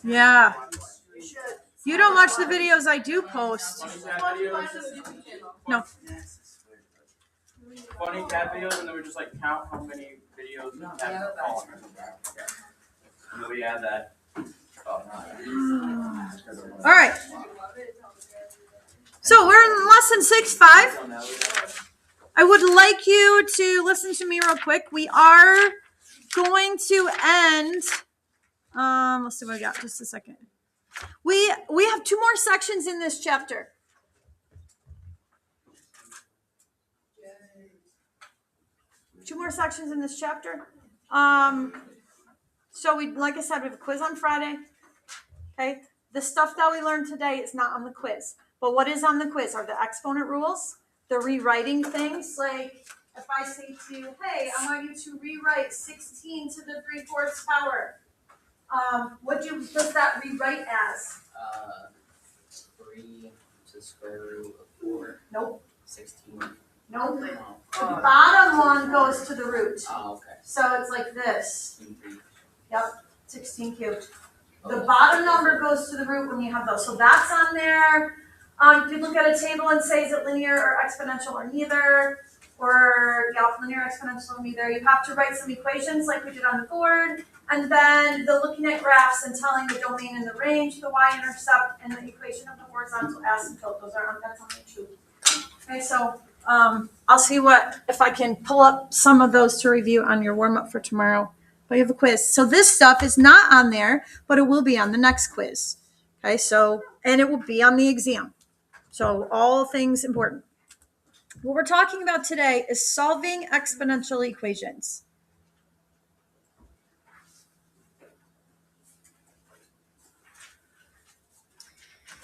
Yeah. You don't watch the videos I do post. No. Funny cat videos, and then we just like count how many videos the cat are following. And then we add that. All right. So we're in lesson 6.5. I would like you to listen to me real quick. We are going to end. Let's see what we got. Just a second. We have 2 more sections in this chapter. Two more sections in this chapter. So like I said, we have a quiz on Friday. Okay. The stuff that we learned today is not on the quiz. But what is on the quiz are the exponent rules, the rewriting things. Like if I say to you, hey, I want you to rewrite 16 to the 3/4 power. What does that rewrite as? 3 to the square root of 4. Nope. 16. Nope. The bottom one goes to the root. Oh, okay. So it's like this. 16. Yep, 16 cubed. The bottom number goes to the root when you have those. So that's on there. If you look at a table and say, is it linear or exponential or neither? Or linear, exponential, or neither. You have to write some equations like we did on the board. And then the looking at graphs and telling the domain and the range, the y-intercept, and the equation of the horizontal asymptote. That's on the 2. Okay, so I'll see if I can pull up some of those to review on your warm-up for tomorrow. But you have a quiz. So this stuff is not on there, but it will be on the next quiz. Okay, and it will be on the exam. So all things important. What we're talking about today is solving exponential equations.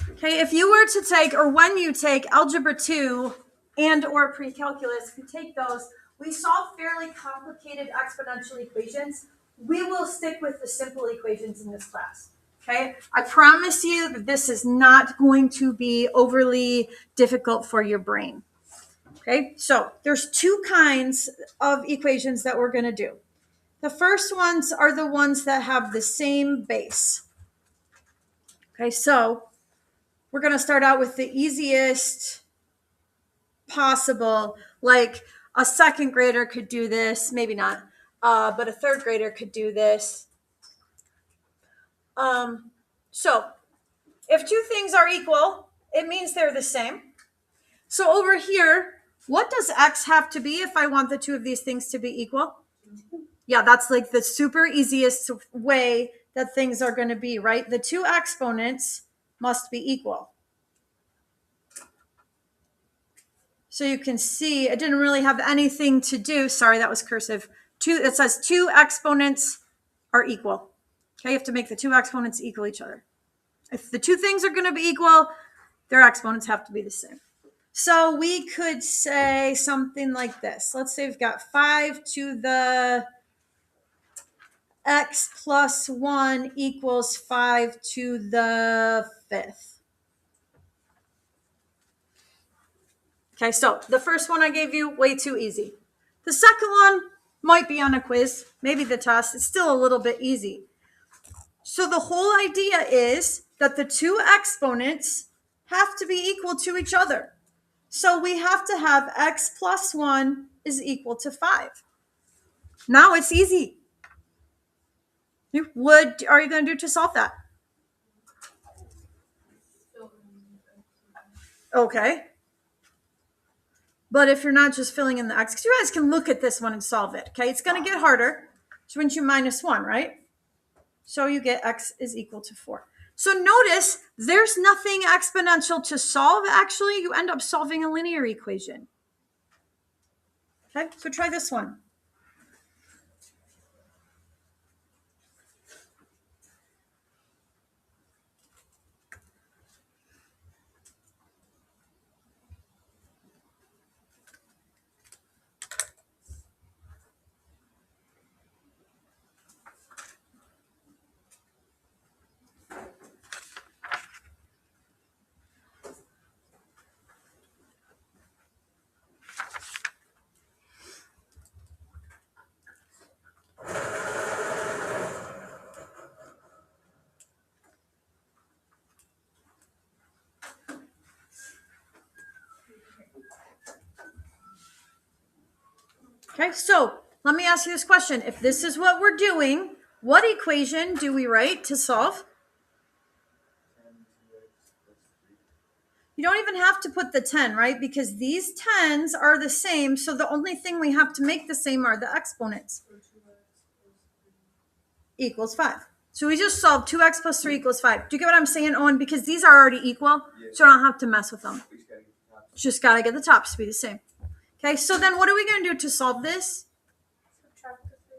Okay, if you were to take, or when you take Algebra 2 and or pre-calculus, if you take those, we solve fairly complicated exponential equations. We will stick with the simple equations in this class. Okay, I promise you that this is not going to be overly difficult for your brain. Okay, so there's 2 kinds of equations that we're going to do. The first ones are the ones that have the same base. Okay, so we're going to start out with the easiest possible, like a 2nd grader could do this, maybe not, but a 3rd grader could do this. So if 2 things are equal, it means they're the same. So over here, what does x have to be if I want the 2 of these things to be equal? Yeah, that's like the super easiest way that things are going to be, right? The 2 exponents must be equal. So you can see it didn't really have anything to do. Sorry, that was cursive. It says 2 exponents are equal. Okay, you have to make the 2 exponents equal each other. If the 2 things are going to be equal, their exponents have to be the same. So we could say something like this. Let's say we've got 5 to the x plus 1 equals 5 to the 5th. Okay, so the first one I gave you, way too easy. The second one might be on a quiz, maybe the test. It's still a little bit easy. So the whole idea is that the 2 exponents have to be equal to each other. So we have to have x plus 1 is equal to 5. Now it's easy. What are you going to do to solve that? Okay. But if you're not just filling in the x, because you guys can look at this one and solve it. Okay, it's going to get harder. So once you minus 1, right? So you get x is equal to 4. So notice there's nothing exponential to solve. Actually, you end up solving a linear equation. Okay, so try this one. Okay, so let me ask you this question. If this is what we're doing, what equation do we write to solve? You don't even have to put the 10, right? Because these 10s are the same. So the only thing we have to make the same are the exponents. Equals 5. So we just solved 2x plus 3 equals 5. Do you get what I'm saying, Owen? Because these are already equal, so I don't have to mess with them. Just got to get the tops to be the same. Okay, so then what are we going to do to solve this? Subtract the 3.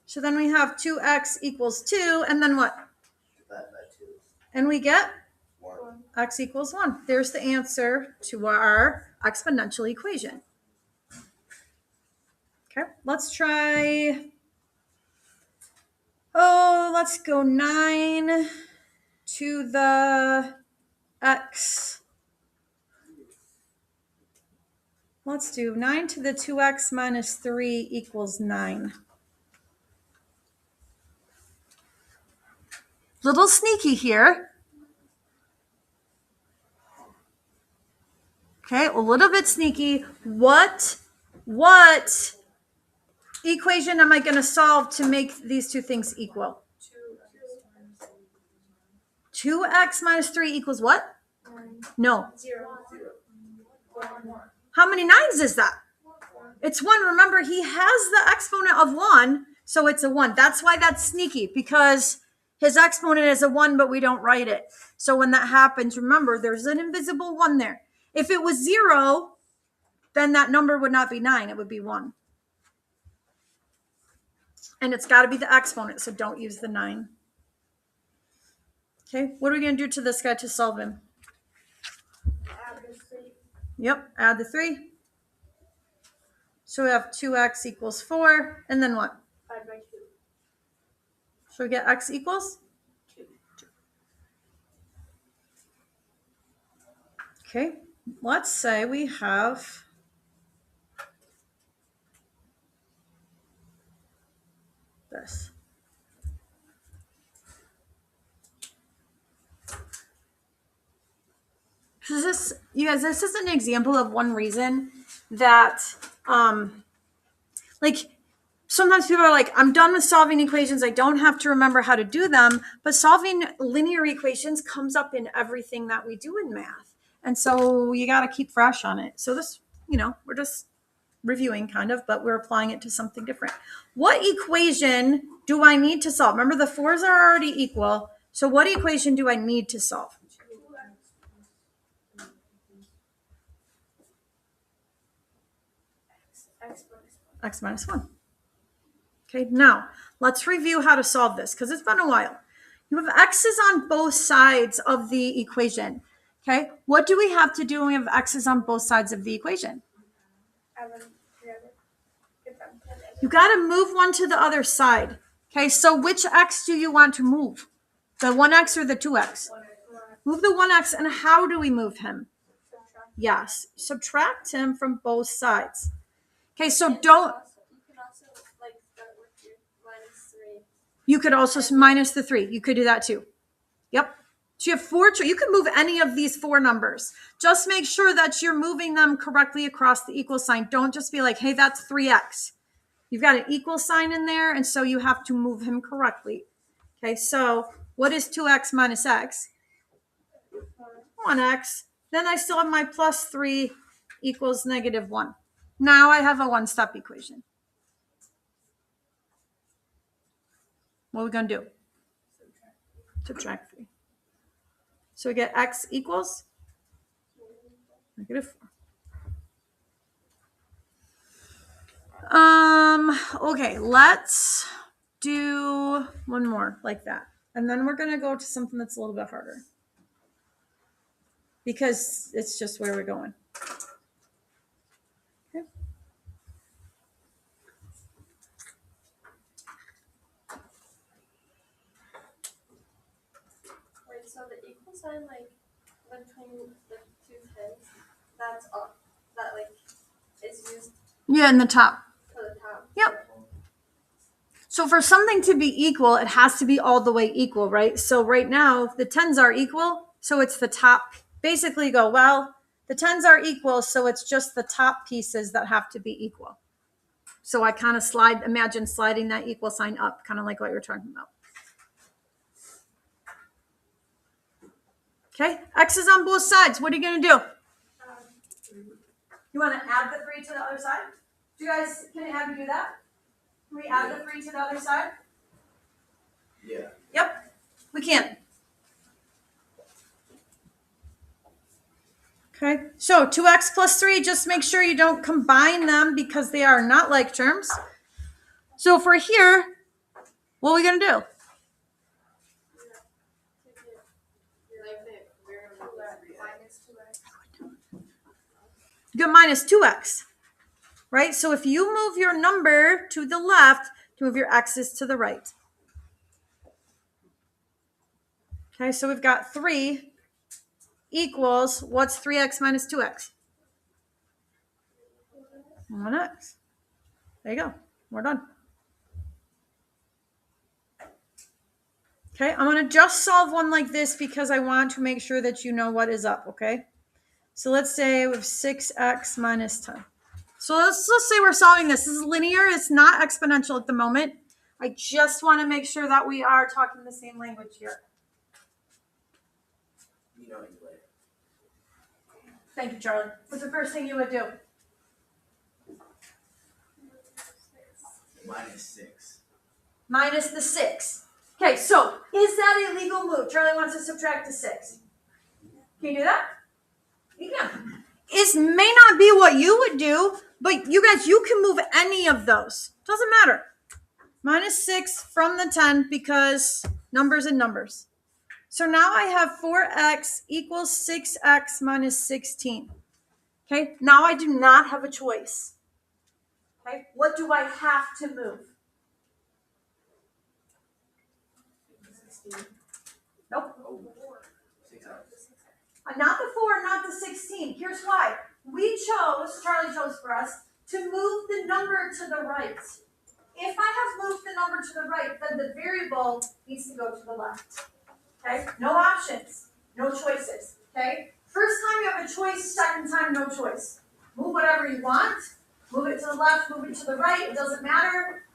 So then we have 2x equals 2, and then what? Divide by 2. And we get 1. x equals 1. There's the answer to our exponential equation. Okay, let's try, let's go 9 to the x. Let's do 9 to the 2x minus 3 equals 9. Little sneaky here. Okay, a little bit sneaky. What equation am I going to solve to make these two things equal? 2x minus 3 equals what? 9. No. 0. 1. How many 9s is that? It's 1. Remember, he has the exponent of 1, so it's a 1. That's why that's sneaky, because his exponent is a 1, but we don't write it. So when that happens, remember, there's an invisible 1 there. If it was 0, then that number would not be 9. It would be 1. And it's got to be the exponent, so don't use the 9. Okay, what are we going to do to this guy to solve him? Add the 3. Yep, add the 3. So we have 2x equals 4, and then what? 5 by 2. So we get x equals? 2. Okay, let's say we have this. You guys, this is an example of one reason that, like, sometimes people are like, I'm done with solving equations. I don't have to remember how to do them. But solving linear equations comes up in everything that we do in math. And so you got to keep fresh on it. So this, we're just reviewing kind of, but we're applying it to something different. What equation do I need to solve? Remember, the 4s are already equal. So what equation do I need to solve? X minus 1. Okay, now let's review how to solve this because it's been a while. You have x's on both sides of the equation. Okay, what do we have to do when we have x's on both sides of the equation? Add them together. Get them together. You got to move one to the other side. Okay, so which x do you want to move? The 1x or the 2x? Move the 1x, and how do we move him? Subtract. Yes, subtract him from both sides. Okay, so You don't. can also start with your minus 3. You could also minus the 3. You could do that too. Yep. So you have 4. You can move any of these 4 numbers. Just make sure that you're moving them correctly across the equal sign. Don't just be like, hey, that's 3x. You've got an equal sign in there, and so you have to move him correctly. Okay, so what is 2x minus x? 1x. Then I still have my plus 3 equals negative 1. Now I have a one-step equation. What are we going to do? Subtract 3. So we get x equals negative 4. Okay, let's do one more like that. And then we're going to go to something that's a little bit harder. Because it's just where we're going. Okay. Wait, so the equal sign, between the 2 tens, that's up. That, is used Yeah, in the top. for the top. Yep. So for something to be equal, it has to be all the way equal, right? So right now, the 10s are equal, so it's the top. Basically go, well, The 10s are equal, so it's just the top pieces that have to be equal. So I kind of imagine sliding that equal sign up, kind of like what you were talking about. Okay, X is on both sides. What are you going to do? You want to add the 3 to the other side? Do you guys, can I have you do that? Can we add the 3 to the other side? Yeah. Yep, we can. Okay, so 2x plus 3, just make sure you don't combine them because they are not like terms. So if we're here, what are we going to do? Get minus 2x, right? So if you move your number to the left, you move your x's to the right. Okay, so we've got 3 equals, what's 3x minus 2x? 1x. There you go. We're done. Okay, I'm going to just solve one like this because I want to make sure that you know what is up, okay? So let's say we have 6x minus 10. So let's say we're solving this. This is linear. It's not exponential at the moment. I just want to make sure that we are talking the same language here. You know anyway. Thank you, Charlie. What's the first thing you would do? -6. Minus the 6. Okay, so is that a legal move? Charlie wants to subtract the 6. Can you do that? You can. It may not be what you would do, but you guys, you can move any of those. Doesn't matter. -6 from the 10 because numbers and numbers. So now I have 4x equals 6x minus 16. Okay, now I do not have a choice. Okay, what do I have to move? Nope. Oh, 6x. Not the 4, not the 16. Here's why. Charlie chose for us, to move the number to the right. If I have moved the number to the right, then the variable needs to go to the left. Okay? No options, no choices. Okay? First time you have a choice, second time no choice. Move whatever you want. Move it to the left, move it to the right, it doesn't matter.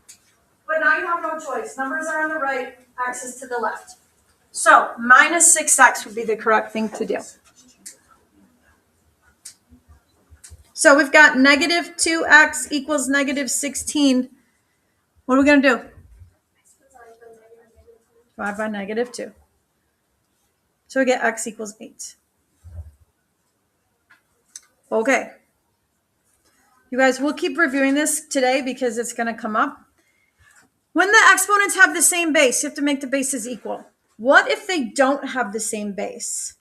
But now you have no choice. Numbers are on the right, x is to the left. So minus 6x would be the correct thing to do. So we've got negative 2x equals negative 16. What are we going to do? Divide by negative 2. So we get x equals 8. Okay. You guys, we'll keep reviewing this today because it's going to come up. When the exponents have the same base, you have to make the bases equal. What if they don't have the same base?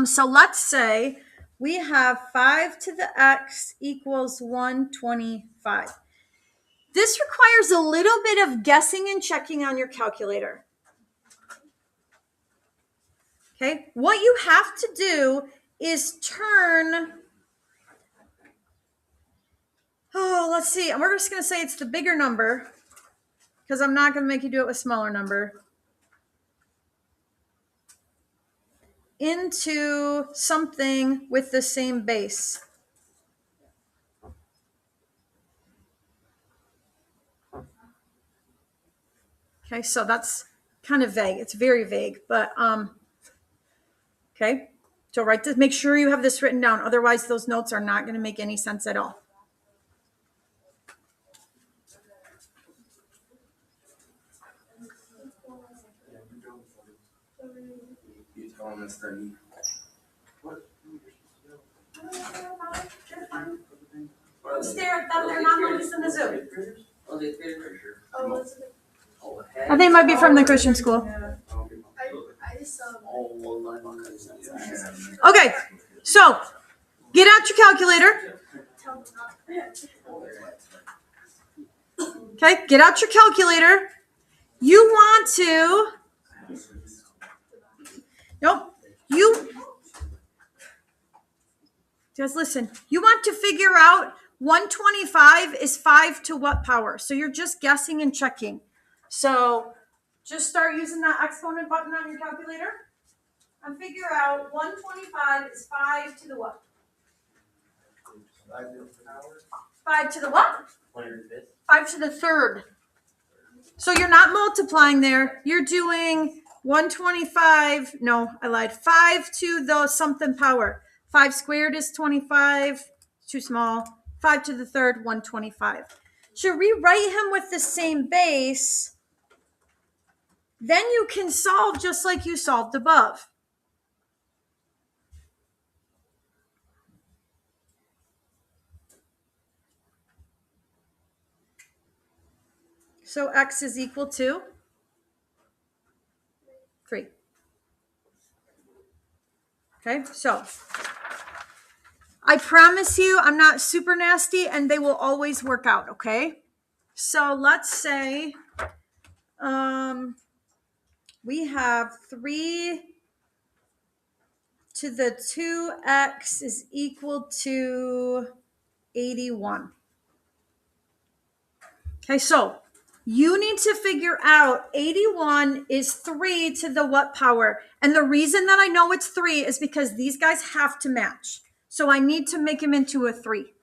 So let's say we have 5 to the x equals 125. This requires a little bit of guessing and checking on your calculator. Okay, what you have to do is turn, let's see, and we're just going to say it's the bigger number because I'm not going to make you do it with smaller number, into something with the same base. Okay, so that's kind of vague. It's very vague, but okay. So write this, make sure you have this written down. Otherwise, those notes are not going to make any sense at all. You tell them it's 30. Stare at them. They're not noticing the Zoom. Oh, they paid for sure. Oh, what's it? Oh, I think it might be from the Christian school. I just saw Okay, so get out your calculator. Okay, get out your calculator. You want to, just listen. You want to figure out 125 is 5 to what power? So you're just guessing and checking. So just start using that exponent button on your calculator and figure out 125 is 5 to the what? 5 to the what? 5 to the third. So you're not multiplying there. You're doing 125. No, I lied. 5 to the something power. 5 squared is 25. Too small. 5 to the third, 125. So rewrite him with the same base. Then you can solve just like you solved above. So x is equal to 3. Okay, so I promise you I'm not super nasty and they will always work out, okay? So let's say we have 3 to the 2x is equal to 81. Okay, so you need to figure out 81 is 3 to the what power? And the reason that I know it's 3 is because these guys have to match. So I need to make them into a 3.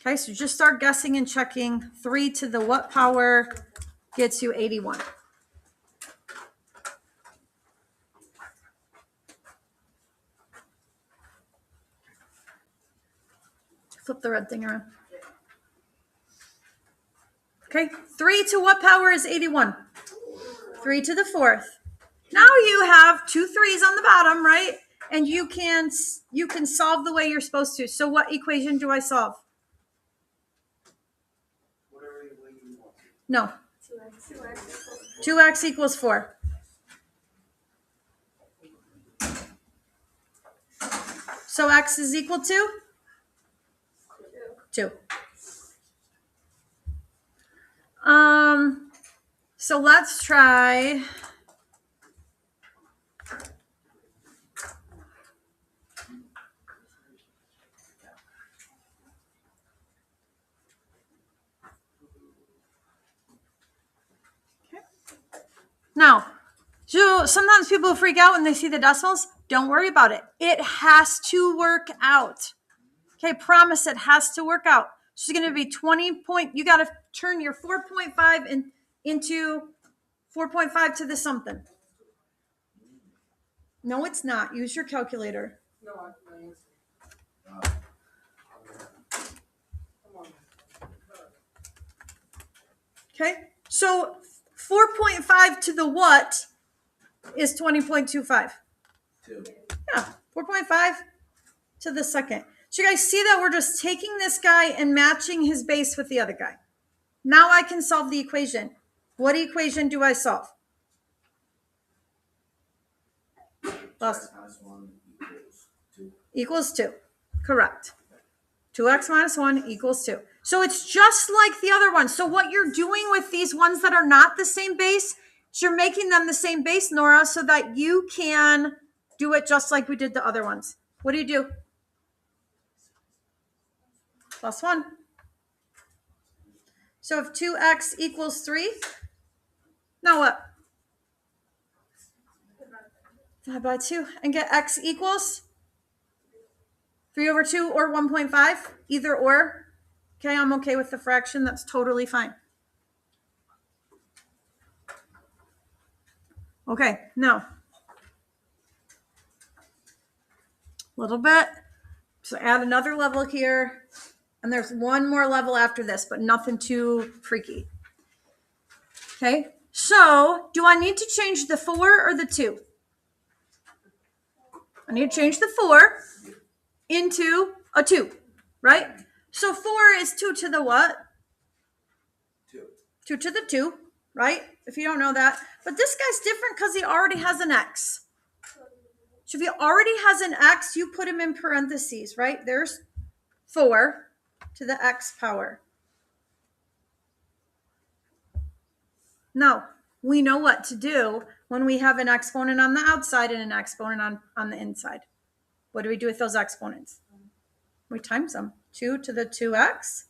Okay, so just start guessing and checking. 3 to the what power gets you 81. Flip the red thing around. Okay, 3 to what power is 81? 3 to the 4th. Now you have 2 3s on the bottom, right? And you can solve the way you're supposed to. So what equation do I solve? No. 2x equals 4. So x is equal to 2. So let's try. Now, so sometimes people freak out when they see the decimals. Don't worry about it. It has to work out. Okay, promise it has to work out. So it's going to be 20 point. You got to turn your 4.5 into 4.5 to the something. No, it's not. Use your calculator. No, Okay, so 4.5 to the what is 20.25? 2. Yeah, 4.5 to the second. So you guys see that we're just taking this guy and matching his base with the other guy. Now I can solve the equation. What equation do I solve? X minus 1 equals 2. Equals 2. Correct. 2x minus 1 equals 2. So it's just like the other one. So what you're doing with these ones that are not the same base is you're making them the same base, Nora, so that you can do it just like we did the other ones. What do? Plus 1. So if 2x equals 3, now what? Divide by 2 and get x equals 3 over 2 or 1.5, either or. Okay, I'm okay with the fraction. That's totally fine. Okay, now, a little bit. So add another level here. And there's one more level after this, but nothing too freaky. Okay, so do I need to change the 4 or the 2? I need to change the 4 into a 2, right? So 4 is 2 to the what? 2. 2 to the 2, right? If you don't know that. But this guy's different because he already has an x. So if he already has an x, you put him in parentheses, right? There's 4 to the x power. Now, we know what to do when we have an exponent on the outside and an exponent on the inside. What do we do with those exponents? We times them. 2 to the 2x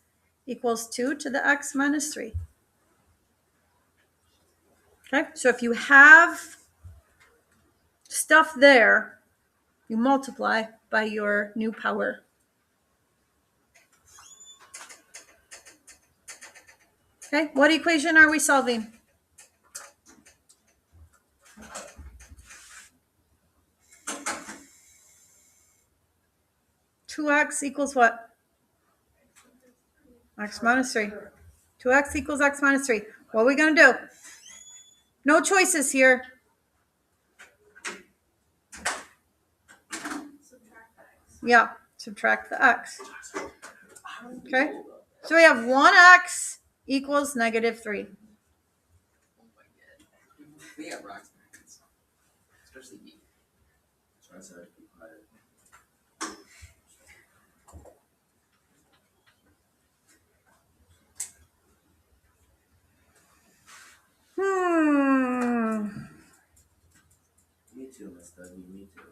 equals 2 to the x minus 3. Okay, so if you have stuff there, you multiply by your new power. Okay, what equation are we solving? Two x equals what? X minus 3. 2x equals x minus 3. What are we going to do? No choices here. Yeah, subtract the x. Okay, so we have 1x equals negative 3. We have rocks, especially me. So I said, me too, Miss Dougie, me too.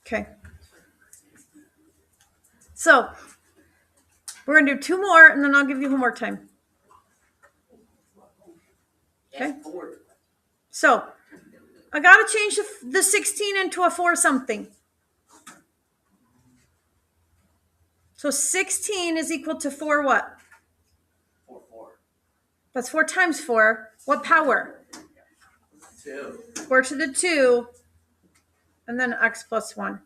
Okay. So, we're going to do 2 more, and then I'll give you homework time. Okay. So, I got to change the 16 into a 4 something. So, 16 is equal to 4 what? 4, 4. That's 4 times 4. What power? 2. 4 to the 2, and then x plus 1.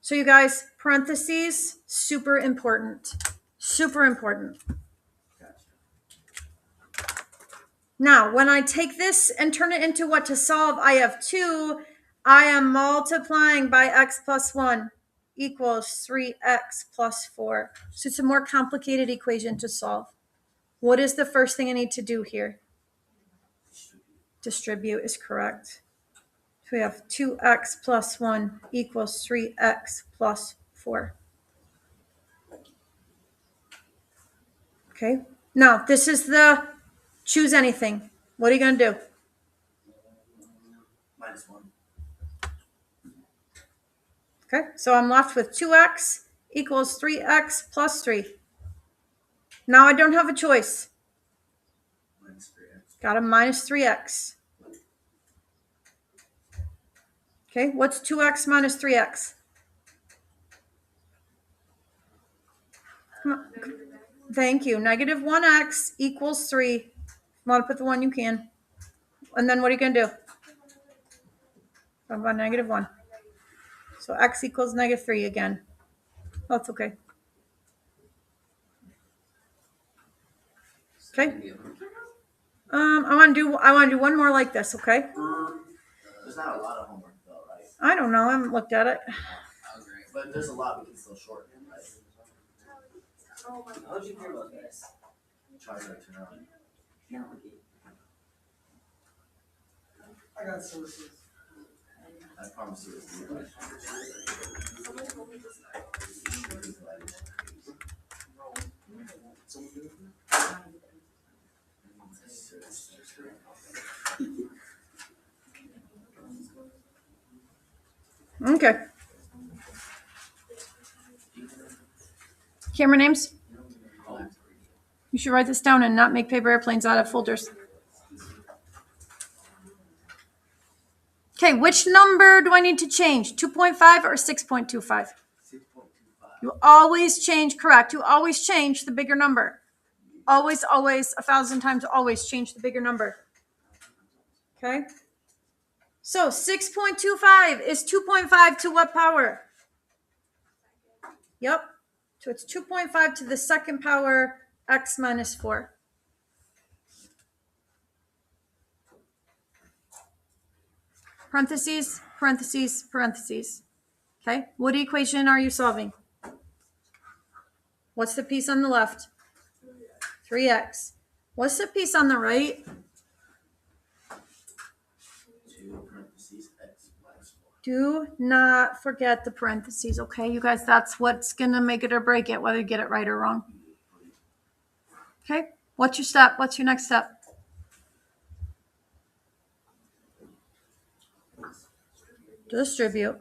So you guys, parentheses, super important. Super important. Now, when I take this and turn it into what to solve, I have 2. I am multiplying by x plus 1 equals 3x plus 4. So it's a more complicated equation to solve. What is the first thing I need to do here? Distribute is correct. So we have 2x plus 1 equals 3x plus 4. Okay, now this is the choose anything. What are you going to do? -1. Okay, so I'm left with 2x equals 3x plus 3. Now I don't have a choice. -3x. Got a minus 3x. Okay, what's 2x minus 3x? Come on. Thank you. Negative 1x equals 3. If you want to put the 1, you can. And then what are you going to do? Talk about negative 1. So x equals negative 3 again. That's okay. Okay. I want to do one more like this, okay? There's not a lot of homework though, right? I don't know. I haven't looked at it. But there's a lot we can still shorten it, right? Oh my How did you hear about this? Try to turn on. I got sources. I promise you it's new. Someone told me this. Okay. Camera names? You should write this down and not make paper airplanes out of folders. Okay, which number do I need to change? 2.5 or 6.25? 6.25. You always change, correct. You always change the bigger number. Always, 1,000 times, always change the bigger number. Okay? So 6.25 is 2.5 to what power? Yep. So it's 2.5 to the second power, x minus 4. Parentheses, parentheses, parentheses. Okay? What equation are you solving? What's the piece on the left? 3x. What's the piece on the right? 2 parentheses x minus 4. Do not forget the parentheses, okay? You guys, that's what's going to make it or break it, whether you get it right or wrong. Okay? What's your step? What's your next step? Distribute.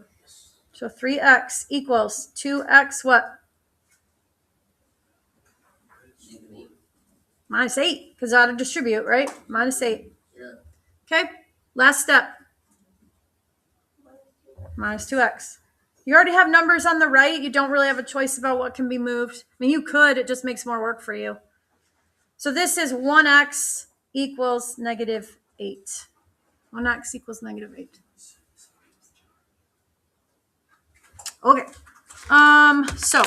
So 3x equals 2x what? Minus 8, because how to distribute, right? Minus 8. Yeah. Okay, last step. Minus 2x. You already have numbers on the right. You don't really have a choice about what can be moved. I mean, you could. It just makes more work for you. So this is 1x equals negative 8. 1x equals negative 8. Okay. So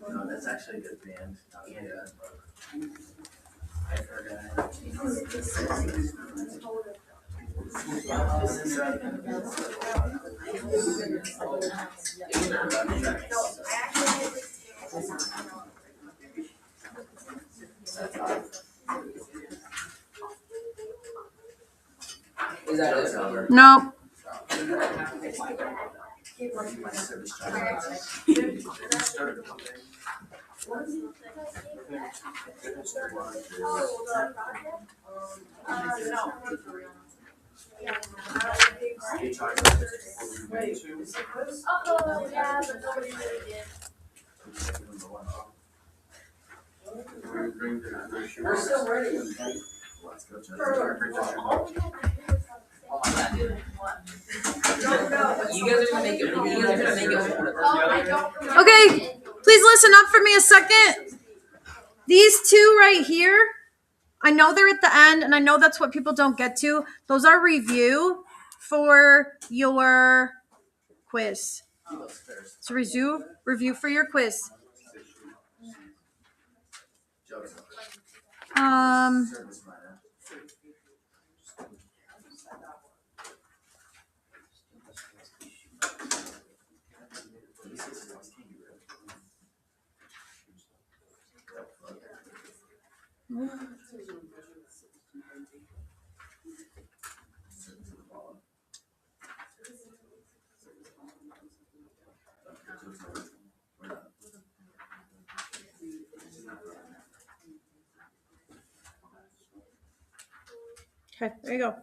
No, that's actually a good band. Yeah. I forgot. Is that it? no. Oh, yeah, but nobody really did. We're still ready. Let's go check. Oh my God, dude. You guys are gonna make it. You guys are gonna make it. Oh, I don't remember. Okay, please listen up for me a second. These two right here, I know they're at the end, and I know that's what people don't get to. Those are review for your quiz. So review for your quiz. Okay, there you go.